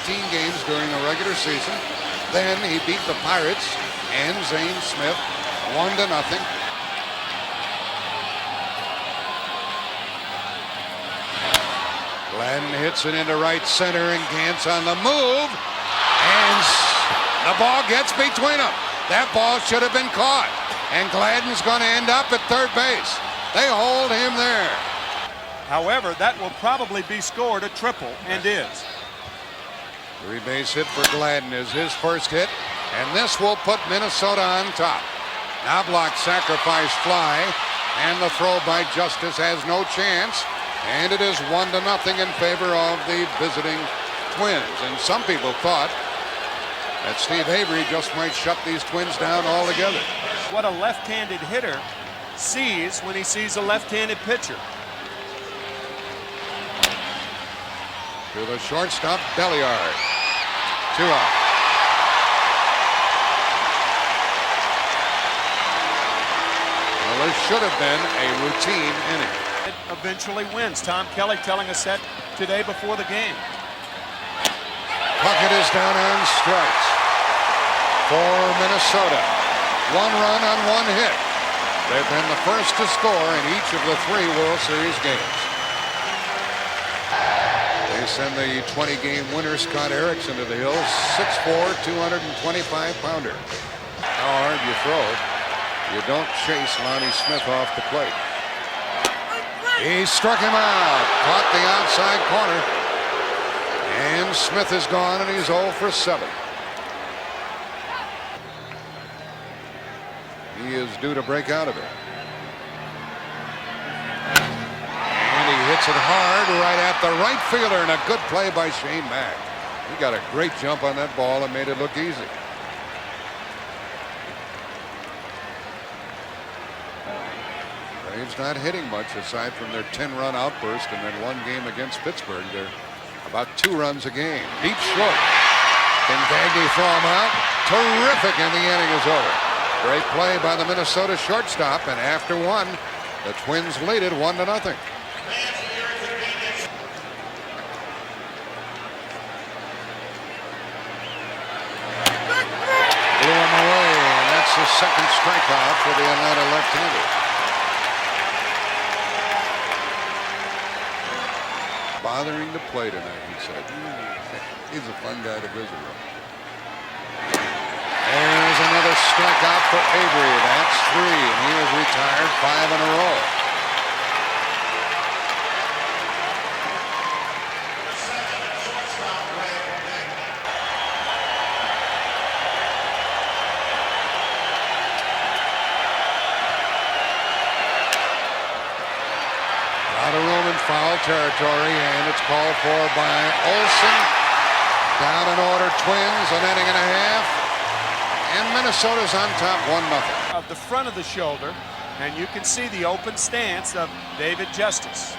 16 games during the regular season. Then he beat the Pirates and Zane Smith 1-0. Gladden hits it into right center, and Gantz on the move, and the ball gets between them. That ball should have been caught, and Gladden's going to end up at third base. They hold him there. However, that will probably be scored a triple, and is. 3-base hit for Gladden is his first hit, and this will put Minnesota on top. Knobloch sacrifice fly, and the throw by Justice has no chance, and it is 1-0 in favor of the visiting Twins. And some people thought that Steve Avery just might shut these Twins down altogether. What a left-handed hitter sees when he sees a left-handed pitcher. To the shortstop, Belliard. 2 out. Well, this should have been a routine inning. It eventually wins. Tom Kelly telling us that today before the game. Puckett is down on strikes for Minnesota. 1 run on 1 hit. They've been the first to score in each of the 3 World Series games. They send the 20-game winner Scott Erickson to the hill. 6'4", 225-pounder. How hard you throw, you don't chase Lonnie Smith off the plate. He struck him out, caught the outside corner, and Smith is gone, and he's 0 for 7. He is due to break out of it. And he hits it hard right at the right fielder, and a good play by Shane Mack. He got a great jump on that ball and made it look easy. Braves not hitting much aside from their 10-run outburst and then 1 game against Pittsburgh. They're about 2 runs a game. Deep short. Can Gagne throw him out? Terrific, and the inning is over. Great play by the Minnesota shortstop, and after 1, the Twins lead it 1-0. Blew him away, and that's the second strikeout for the Atlanta left-hander. Bothering to play tonight, he said. He's a fun guy to visit with. There's another strikeout for Avery. That's 3, and he has retired 5 in a row. Out of room in foul territory, and it's called for by Olsen. Down in order, Twins, an inning and a half. And Minnesota's on top 1-0. Of the front of the shoulder, and you can see the open stance of David Justice.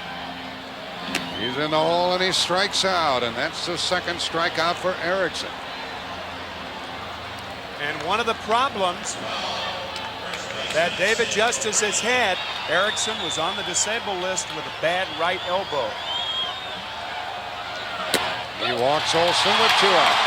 He's in the hole and he strikes out, and that's the second strikeout for Erickson. And one of the problems that David Justice has had, Erickson was on the disabled list with a bad right elbow. He walks Olsen with 2 out.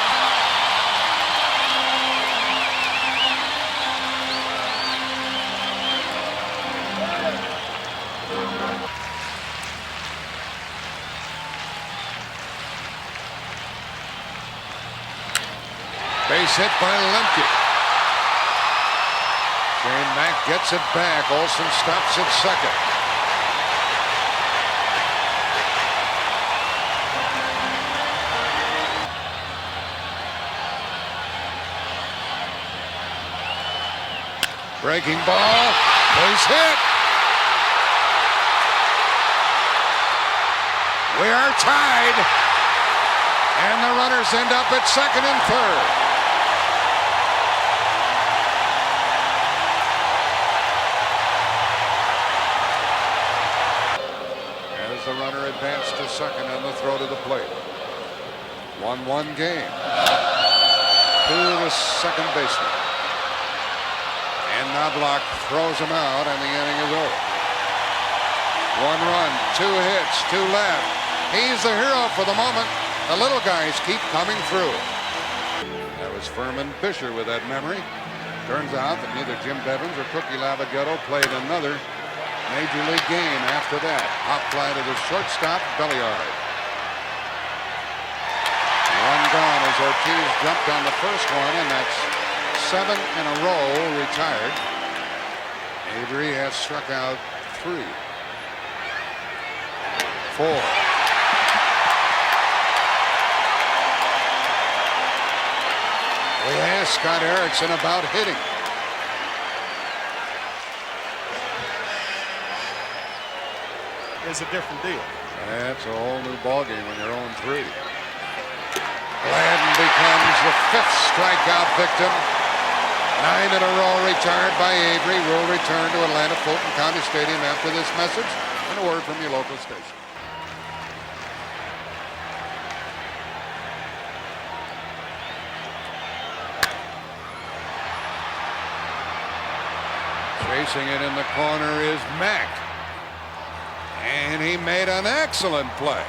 Base hit by Lemke. Shane Mack gets it back. Olsen stops at second. Breaking ball. Base hit. We are tied. And the runners end up at second and third. The runner advanced to second on the throw to the plate. 1-1 game. To the second baseman. And Knobloch throws him out, and the inning is over. 1 run, 2 hits, 2 left. He's the hero for the moment. The little guys keep coming through. That was Furman Fisher with that memory. Turns out that neither Jim Bevins or Cookie Lavaghetto played another major league game after that. Hop fly to the shortstop, Belliard. One gone as Ortiz jumped on the first one, and that's 7 in a row retired. Avery has struck out 3. 4. We asked Scott Erickson about hitting. Is a different deal. That's a whole new ballgame when you're 0-3. Gladden becomes the 5th strikeout victim. 9 in a row retired by Avery. Will return to Atlanta-Fulton County Stadium after this message and a word from your local station. Chasing it in the corner is Mack. And he made an excellent play.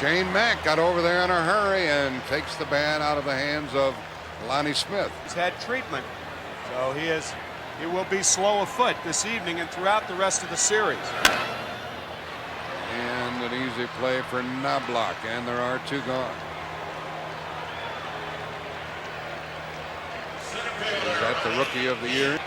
Shane Mack got over there in a hurry and takes the bat out of the hands of Lonnie Smith. He's had treatment, so he will be slow of foot this evening and throughout the rest of the series. And an easy play for Knobloch, and there are 2 gone. Is that the Rookie of the Year?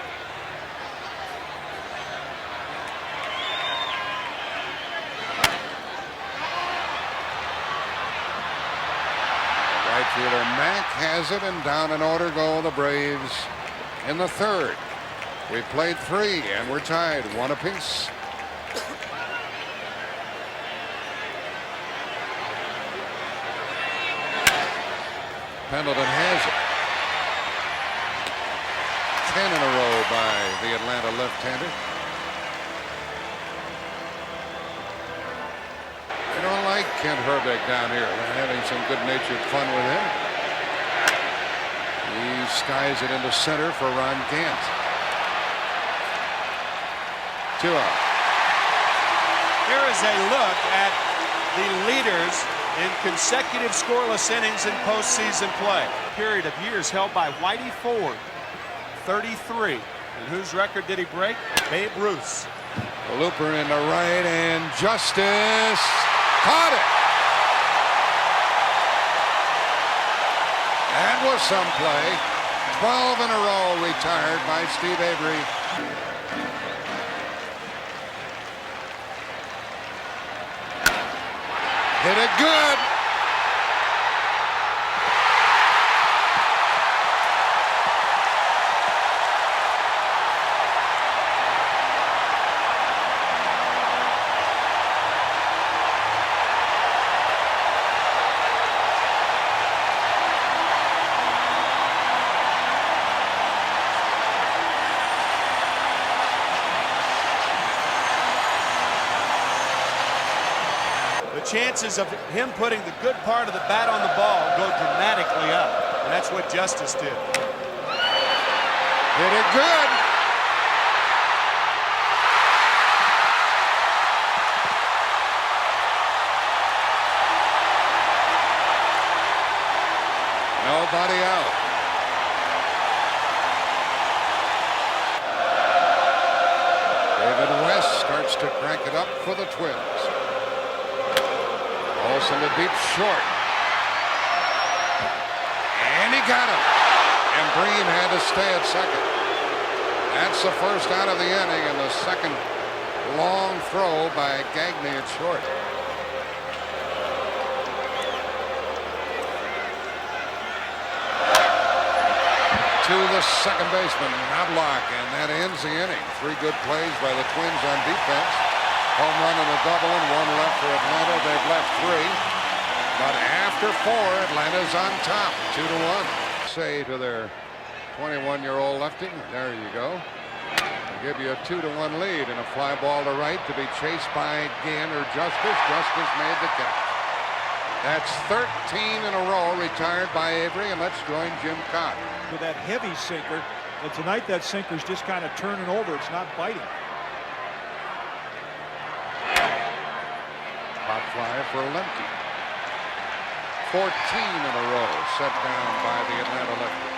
Right fielder Mack has it, and down in order go the Braves in the 3rd. We played 3 and we're tied 1 apiece. Pendleton has it. 10 in a row by the Atlanta left-hander. I don't like Kent Herbeck down here. They're having some good-natured fun with him. He skies it into center for Ron Gant. 2 out. Here is a look at the leaders in consecutive scoreless innings in postseason play. Period of years held by Whitey Ford, 33. And whose record did he break? Babe Ruth's. The looper in the right, and Justice caught it. That was some play. 12 in a row retired by Steve Avery. Hit it good. Chances of him putting the good part of the bat on the ball go dramatically up. And that's what Justice did. Hit it good. Nobody out. David West starts to crank it up for the Twins. Olsen to deep short. And he got him. And Breen had to stay at second. That's the first out of the inning, and the second long throw by Gagne at short. To the second baseman, Knobloch, and that ends the inning. 3 good plays by the Twins on defense. Home run and a double, and 1 left for Atlanta. They've left 3. But after 4, Atlanta's on top, 2-1. Say to their 21-year-old lefty, there you go. They'll give you a 2-1 lead, and a fly ball to right to be chased by Ginn or Justice. Justice made the catch. That's 13 in a row retired by Avery, and let's join Jim Cott. With that heavy sinker, and tonight that sinker's just kind of turning over. It's not biting. Pop fly for Lemke. 14 in a row set down by the Atlanta lefty.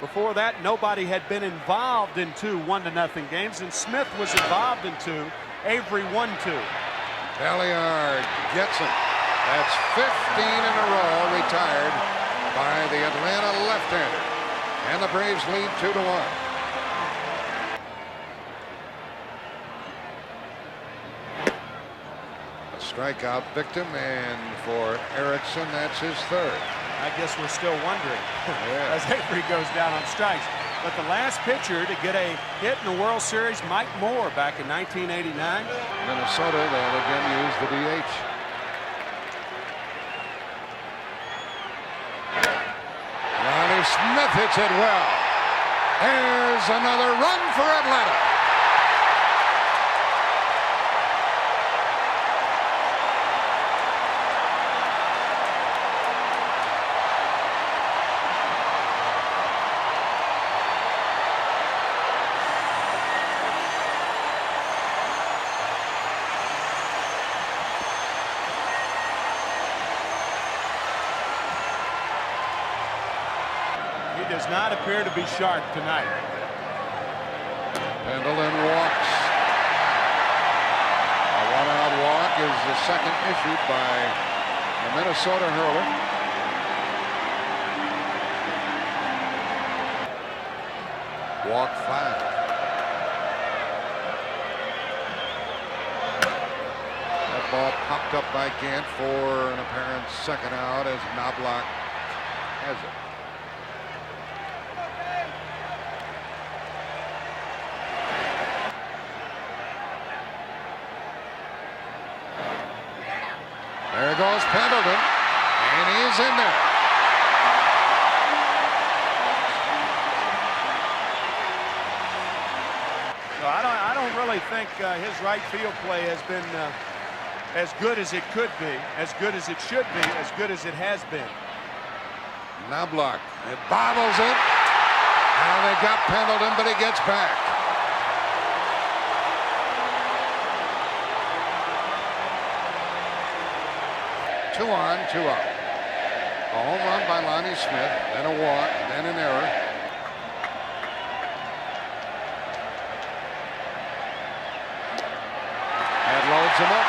Before that, nobody had been involved in 2 1-0 games, and Smith was involved in 2. Avery 1-2. Belliard gets him. That's 15 in a row retired by the Atlanta left-hander. And the Braves lead 2-1. A strikeout victim, and for Erickson, that's his 3rd. I guess we're still wondering Yeah. as Avery goes down on strikes. But the last pitcher to get a hit in the World Series, Mike Moore, back in 1989. Minnesota, they'll again use the DH. Ronnie Smith hits it well. There's another run for Atlanta. He does not appear to be sharp tonight. Pendleton walks. A one-out walk is the second issued by the Minnesota hurler. Walk 5. That ball popped up by Gant for an apparent second out as Knobloch has it. There goes Pendleton, and he's in there. So I don't really think his right field play has been as good as it could be, as good as it should be, as good as it has been. Knobloch, it bobbles it. Now they got Pendleton, but he gets back. Two on, 2 out. A home run by Lonnie Smith, then a walk, then an error. That loads him up.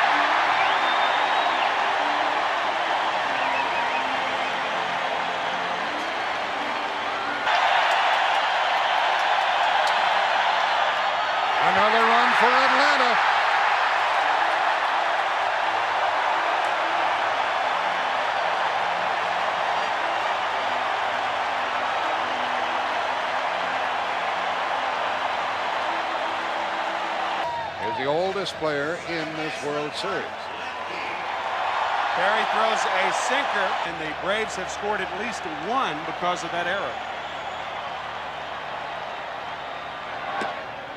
Another run for Atlanta. Is the oldest player in this World Series. Perry throws a sinker, and the Braves have scored at least 1 because of that error.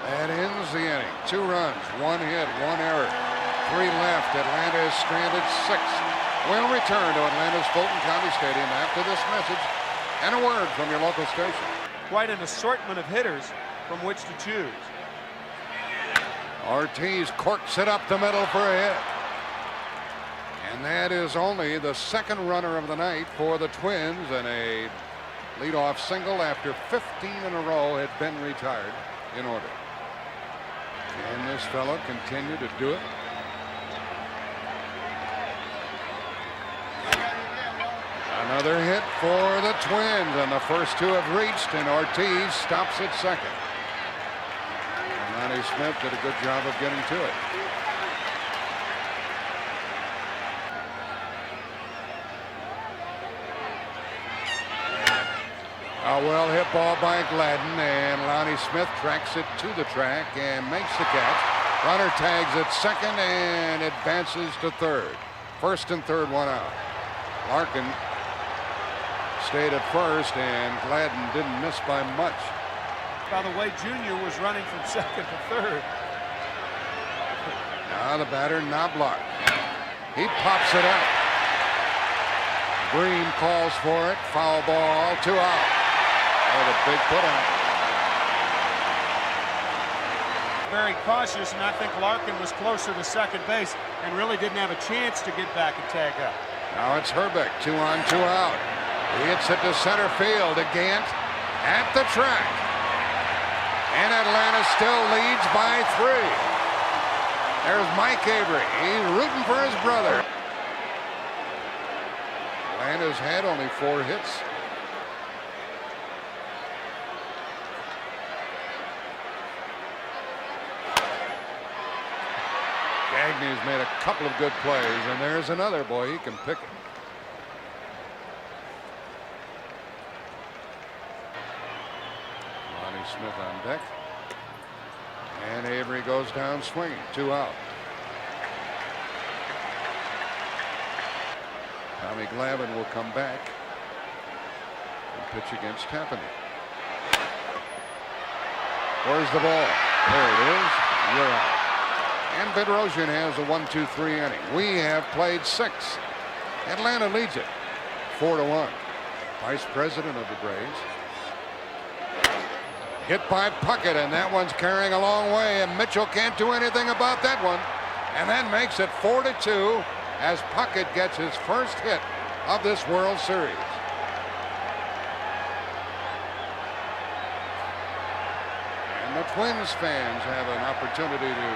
That ends the inning. 2 runs, 1 hit, 1 error. 3 left. Atlanta is stranded 6. We'll return to Atlanta's Fulton County Stadium after this message and a word from your local station. Quite an assortment of hitters from which to choose. Ortiz corks it up the middle for a hit. And that is only the 2nd runner of the night for the Twins, and a leadoff single after 15 in a row had been retired in order. Can this fellow continue to do it? Another hit for the Twins, and the first 2 have reached, and Ortiz stops at second. Lonnie Smith did a good job of getting to it. A well hit ball by Gladden, and Lonnie Smith tracks it to the track and makes the catch. Runner tags at second and advances to third. First and third, 1 out. Larkin stayed at first, and Gladden didn't miss by much. By the way, Junior was running from second to third. Now the batter, Knobloch. He pops it up. Green calls for it. Foul ball, 2 out. Oh, the big put out. Very cautious, and I think Larkin was closer to second base and really didn't have a chance to get back and tag up. Now it's Herbeck, 2 on, 2 out. He hits it to center field. Gant at the track. And Atlanta still leads by 3. There's Mike Avery. He's rooting for his brother. Atlanta's had only 4 hits. Gagney's made a couple of good plays, and there's another. Boy, he can pick it. Lonnie Smith on deck. And Avery goes down swinging. 2 out. Tommy Glavine will come back and pitch against Tappan. Where's the ball? There it is. You're out. And Bedrosian has a 1-2-3 inning. We have played 6. Atlanta leads it 4-1. Vice president of the Braves. Hit by Puckett, and that one's carrying a long way, and Mitchell can't do anything about that one. And that makes it 4-2 as Puckett gets his first hit of this World Series. And the Twins fans have an opportunity to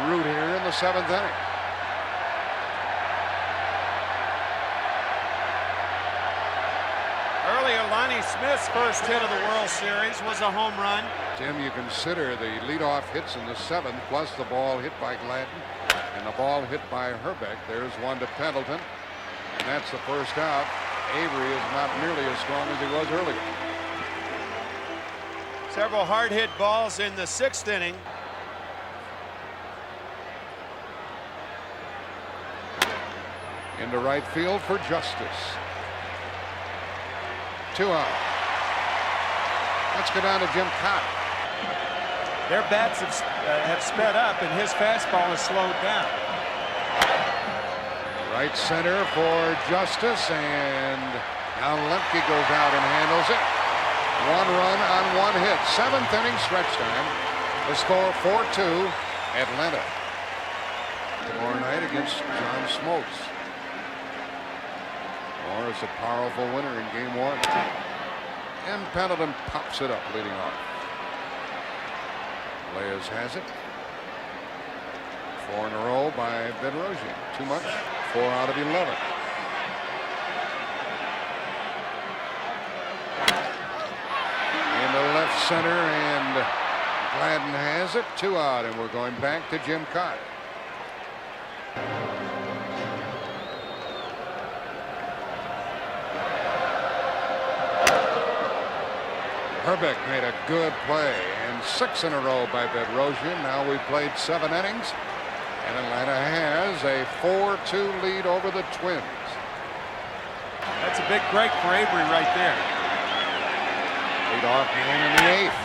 root here in the 7th inning. Earlier, Lonnie Smith's first hit of the World Series was a home run. Tim, you consider the leadoff hits in the 7th, plus the ball hit by Gladden and the ball hit by Herbeck. There's one to Pendleton, and that's the first out. Avery is not nearly as strong as he was earlier. Several hard hit balls in the 6th inning. Into right field for Justice. 2 out. Let's go down to Jim Cott. Their bats have sped up, and his fastball has slowed down. Right center for Justice, and now Lemke goes out and handles it. 1 run on 1 hit. 7th inning stretch time. The score 4-2 Atlanta. Tomorrow night against John Smoltz. Morris a powerful winner in game 1. And Pendleton pops it up leading off. Reyes has it. 4 in a row by Bedrosian. Too much. 4 out of 11. Into left center, and Gladden has it. 2 out, and we're going back to Jim Cott. Herbeck made a good play, and 6 in a row by Bedrosian. Now we've played 7 innings, and Atlanta has a 4-2 lead over the Twins. That's a big break for Avery right there. Leadoff man in the 8th.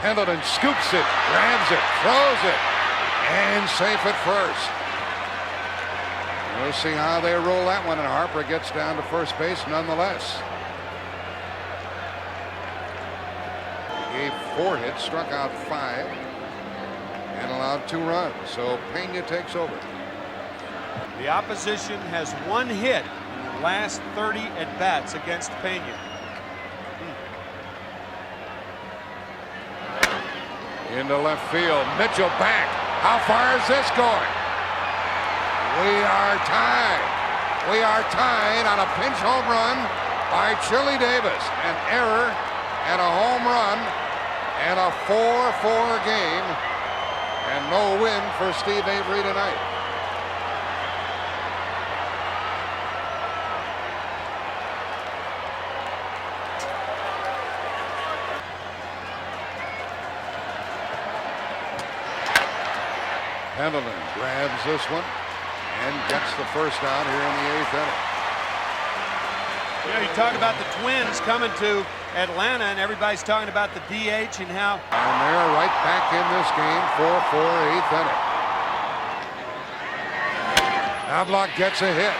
Pendleton scoops it, grabs it, throws it, and safe at first. We'll see how they roll that one, and Harper gets down to first base nonetheless. Gave 4 hits, struck out 5, and allowed 2 runs. So Pena takes over. The opposition has 1 hit in the last 30 at-bats against Pena. Into left field. Mitchell back. How far is this going? We are tied. We are tied on a pinch home run by Chili Davis. An error and a home run. And a 4-4 game, and no win for Steve Avery tonight. Pendleton grabs this one and gets the first out here in the 8th inning. You know, you talk about the Twins coming to Atlanta, and everybody's talking about the DH and how. And they're right back in this game, 4-4, 8th inning. Knobloch gets a hit.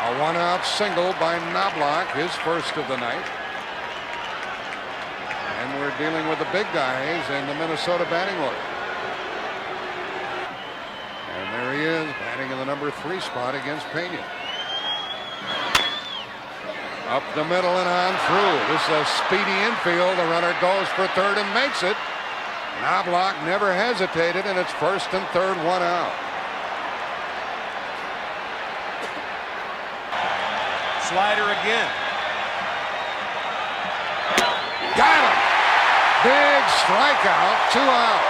A 1-out single by Knobloch, his first of the night. And we're dealing with the big guys in the Minnesota batting order. And there he is, batting in the number 3 spot against Pena. Up the middle and on through. This is a speedy infield. The runner goes for third and makes it. Knobloch never hesitated, and it's first and third, 1 out. Slider again. Got him. Big strikeout, 2 out.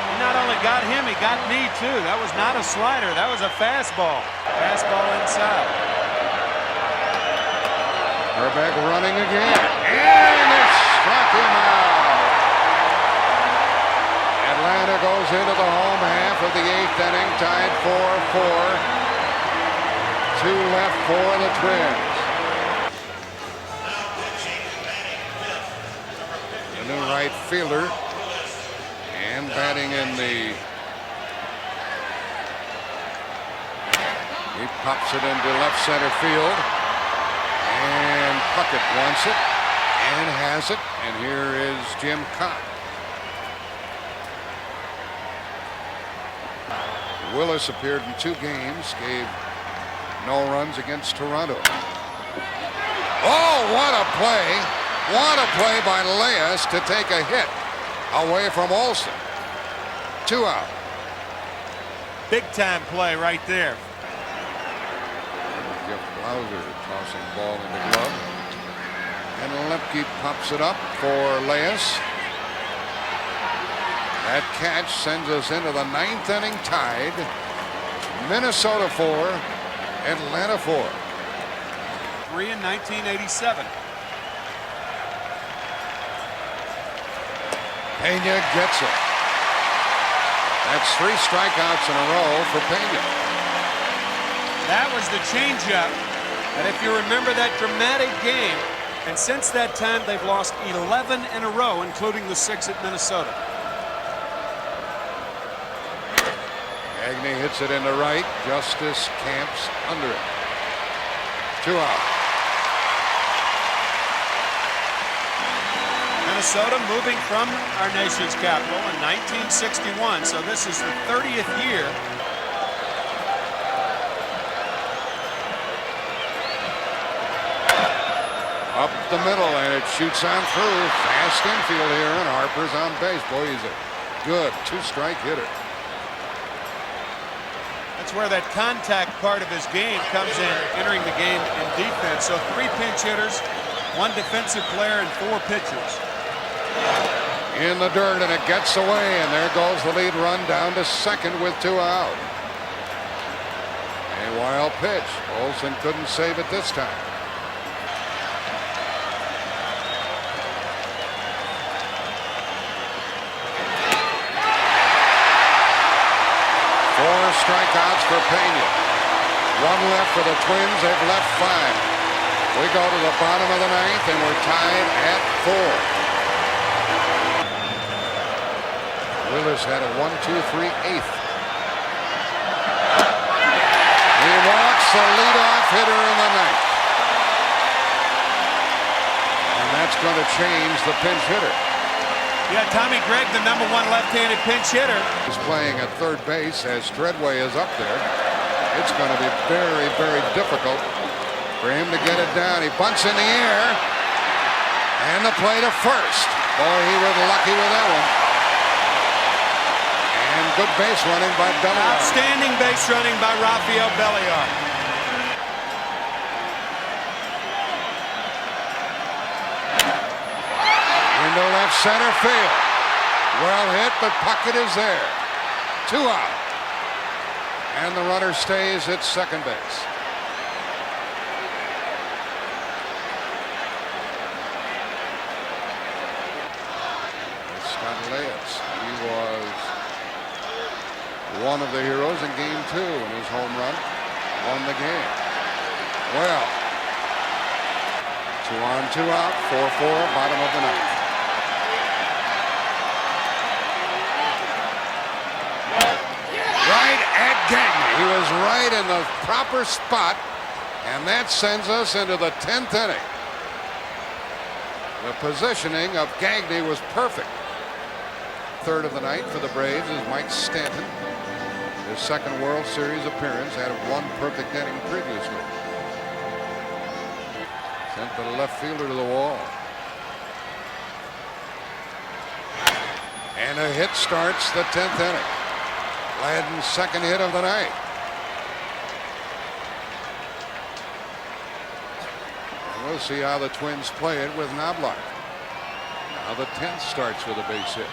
He not only got him, he got me too. That was not a slider. That was a fastball. Fastball inside. Herbeck running again. And it struck him out. Atlanta goes into the home half of the 8th inning, tied 4-4. 2 left for the Twins. The new right fielder, and batting in the... He pops it into left center field, and Puckett wants it and has it, and here is Jim Cott. Willis appeared in 2 games, gave no runs against Toronto. Oh, what a play! What a play by Leas to take a hit away from Olsen. 2 out. Big time play right there. Jeff Blauser tossing ball in the glove. And Lemke pops it up for Leas. That catch sends us into the 9th inning tied. Minnesota 4, Atlanta 4. 3 in 1987. Pena gets it. That's 3 strikeouts in a row for Pena. That was the changeup. And if you remember that dramatic game, and since that time they've lost 11 in a row, including the 6 at Minnesota. Agnew hits it into right. Justice camps under it. 2 out. Minnesota moving from our nation's capital in 1961, so this is the 30th year. Up the middle, and it shoots on through. Fast infield here, and Harper's on base. Boy, he's a good 2-strike hitter. That's where that contact part of his game comes in, entering the game in defense. So 3 pinch hitters, 1 defensive player, and 4 pitchers. In the dirt, and it gets away, and there goes the lead run down to second with 2 out. A wild pitch. Olsen couldn't save it this time. Strikeouts for Pena. 1 left for the Twins. They've left 5. We go to the bottom of the 9th, and we're tied at 4. Willis had a 1-2-3 8th. He walks the leadoff hitter in the 9th. And that's going to change the pinch hitter. Yeah, Tommy Gregg, the #1 left-handed pinch hitter. He's playing at third base as Treadway is up there. It's going to be very, very difficult for him to get it down. He bunts in the air. And the play to first. Boy, he was lucky with that one. And good base running by Belliard. Outstanding base running by Rafael Belliard. Into left center field. Well hit, but Puckett is there. 2 out. And the runner stays at second base. Scott Erickson. He was one of the heroes in game 2 in his home run. Won the game. Well, 2 on, 2 out, 4-4, bottom of the 9th. Right at Gagne. He was right in the proper spot And that sends us into the 10th inning. The positioning of Gagne was perfect. Third of the night for the Braves is Mike Stanton. His second World Series appearance, had one perfect inning previously. Sent the left fielder to the wall. And a hit starts the 10th inning. Gladden's second hit of the night. And we'll see how the Twins play it with Knobloch. Now the 10th starts with a base hit.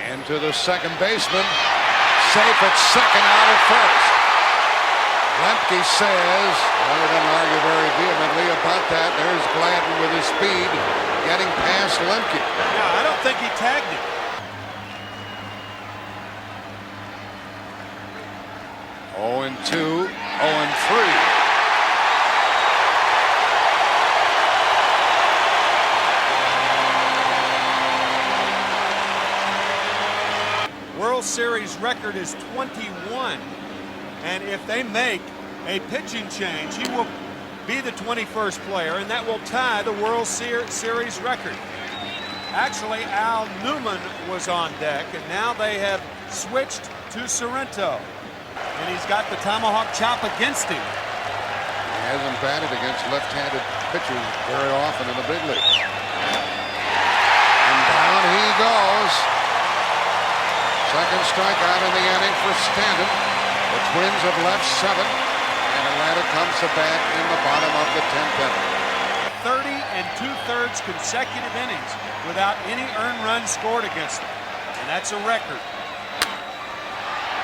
And to the second baseman. Safe at second, out at first. Lemke says, rather than argue very vehemently about that, there's Gladden with his speed getting past Lemke. Yeah, I don't think he tagged him. Oh and 2, 0 and 3. World Series record is 21. And if they make a pitching change, he will be the 21st player, and that will tie the World Series record. Actually, Al Newman was on deck, and now they have switched to Sorrento. And he's got the tomahawk chop against him. He hasn't batted against left-handed pitchers very often in the big leagues. And down he goes. Second strikeout in the inning for Stanton. The Twins have left 7, and Atlanta comes to bat in the bottom of the 10th inning. 30 2/3 consecutive innings without any earned runs scored against them, and that's a record.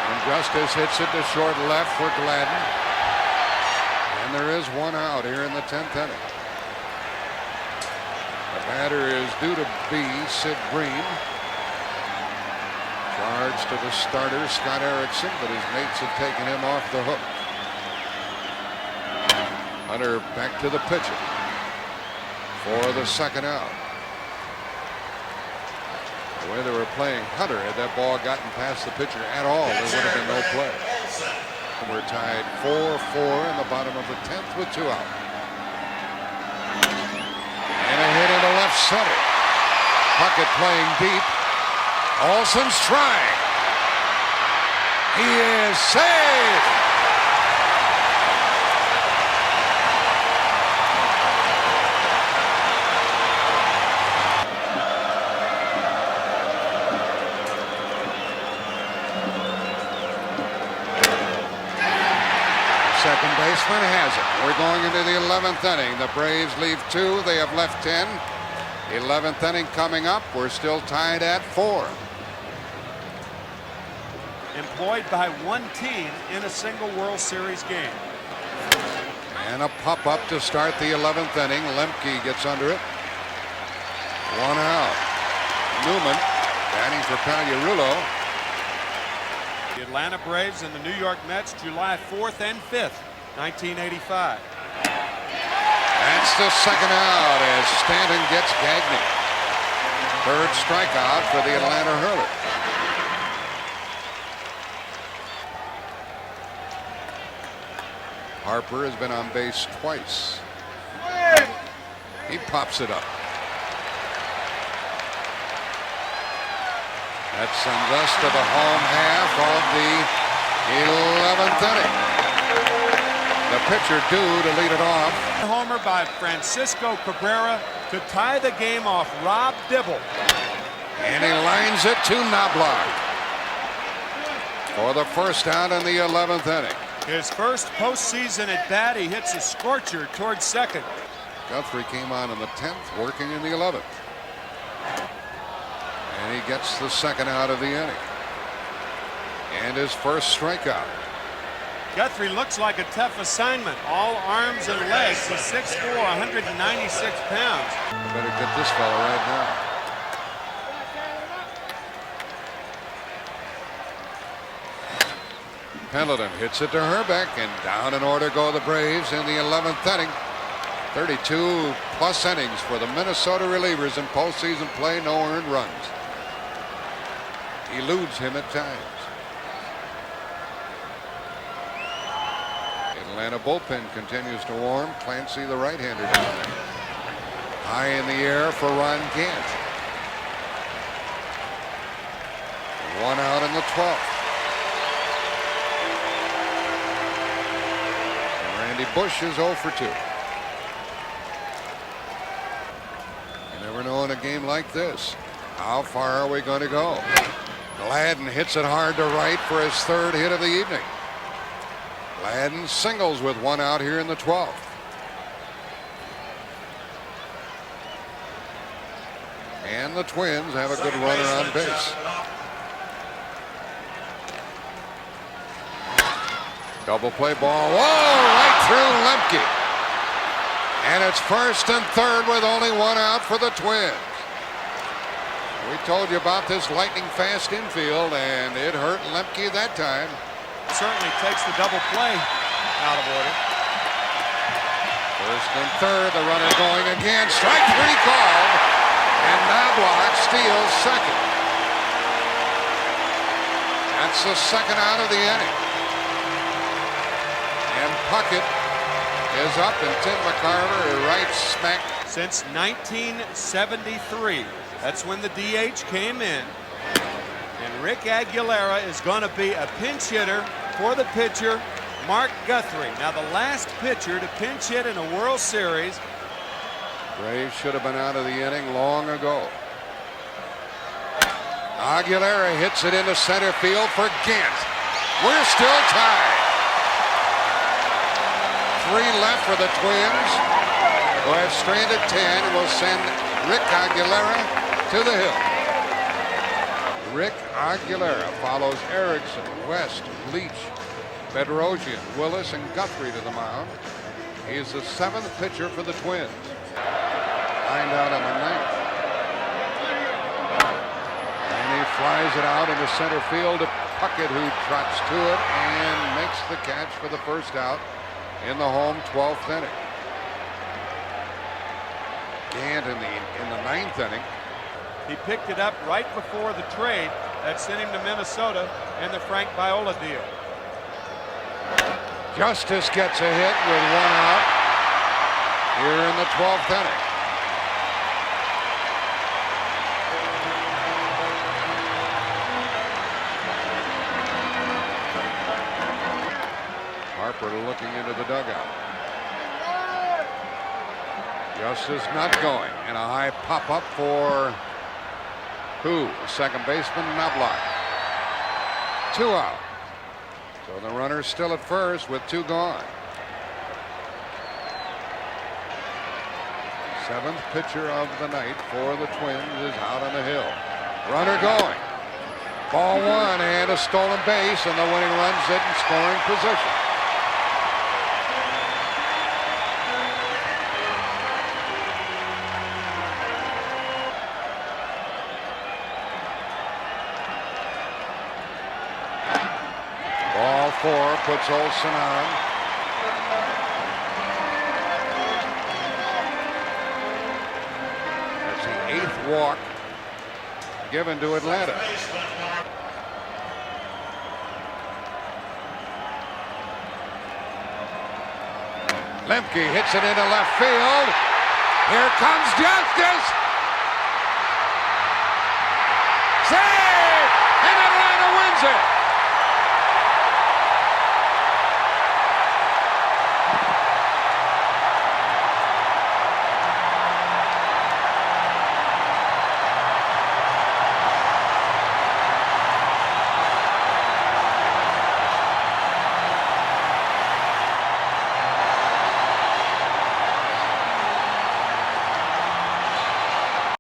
And Justice hits it to short left for Gladden, and there is one out here in the 10th inning. The batter is due to be Sid Green. Charge to the starter, Scott Erickson, but his mates have taken him off the hook. Hunter back to the pitcher for the second out. The way they were playing Hunter, had that ball gotten past the pitcher at all, there would have been no play. We're tied 4-4 in the bottom of the 10th with 2 out. And a hit into left center. Puckett playing deep. Olsen's trying. He is saved. Second baseman has it. We're going into the 11th inning. The Braves leave 2. They have left 10. 11th inning coming up. We're still tied at 4. Employed by one team in a single World Series game. And a pop-up to start the 11th inning. Lemke gets under it. 1 out. Newman batting for Pagliarulo. The Atlanta Braves and the New York Mets, July 4th and 5th, 1985. That's the second out as Stanton gets Gagne. Third strikeout for the Atlanta Hurler. Harper has been on base twice. He pops it up. That sends us to the home half of the 11th inning. The pitcher due to lead it off. Homer by Francisco Cabrera to tie the game off Rob Dibble. And he lines it to Knobloch for the first out in the 11th inning. His first postseason at bat, he hits a scorcher towards second. Guthrie came on in the 10th, working in the 11th. And he gets the second out of the inning. And his first strikeout. Guthrie looks like a tough assignment. All arms and legs. He's 6'4", 196 pounds. I better get this fella right now. Pendleton hits it to Herbeck, and down in order go the Braves in the 11th inning. 32 plus innings for the Minnesota relievers in postseason play, no earned runs. Eludes him at times. Atlanta bullpen continues to warm. Clancy, the right-hander, down there. High in the air for Ron Gant. 1 out in the 12th. And Randy Bush is 0 for 2. You never know in a game like this. How far are we going to go? Gladden hits it hard to right for his 3rd hit of the evening. Gladden singles with 1 out here in the 12th. And the Twins have a good runner on base. Double play ball. Whoa! Right through Lemke. And it's 1st and 3rd with only 1 out for the Twins. We told you about this lightning fast infield, and it hurt Lemke that time. Certainly takes the double play out of order. 1st and 3rd, the runner going again. Strike 3 called, and Knobloch steals 2nd. That's the 2nd out of the inning. And Puckett is up, and Tim McCarver is right smack. Since 1973, that's when the DH came in. And Rick Aguilera is going to be a pinch hitter for the pitcher, Mark Guthrie. Now, the last pitcher to pinch hit in a World Series. Braves should have been out of the inning long ago. Aguilera hits it into center field for Gant. We're still tied. 3 left for the Twins, who have stranded 10 and will send Rick Aguilera to the hill. Rick Aguilera follows Erickson, West, Leach, Bedrosian, Willis, and Guthrie to the mound. He is the 7th pitcher for the Twins. Lined out on the 9th. And he flies it out into center field to Puckett, who trots to it and makes the catch for the 1st out in the home 12th inning. Gant in the 9th inning. He picked it up right before the trade that sent him to Minnesota and the Frank Viola deal. Justice gets a hit with 1 out here in the 12th inning. Harper looking into the dugout. Justice not going, and a high pop-up for who? Second baseman Knobloch. 2 out. So the runner's still at first with 2 gone. 7th pitcher of the night for the Twins is out on the hill. Runner going. Ball 1 and a stolen base, and the winning run's in scoring position. Ball 4 puts Olsen on. That's the 8th walk given to Atlanta. Lemke hits it into left field. Here comes Justice. Save! And Atlanta wins it.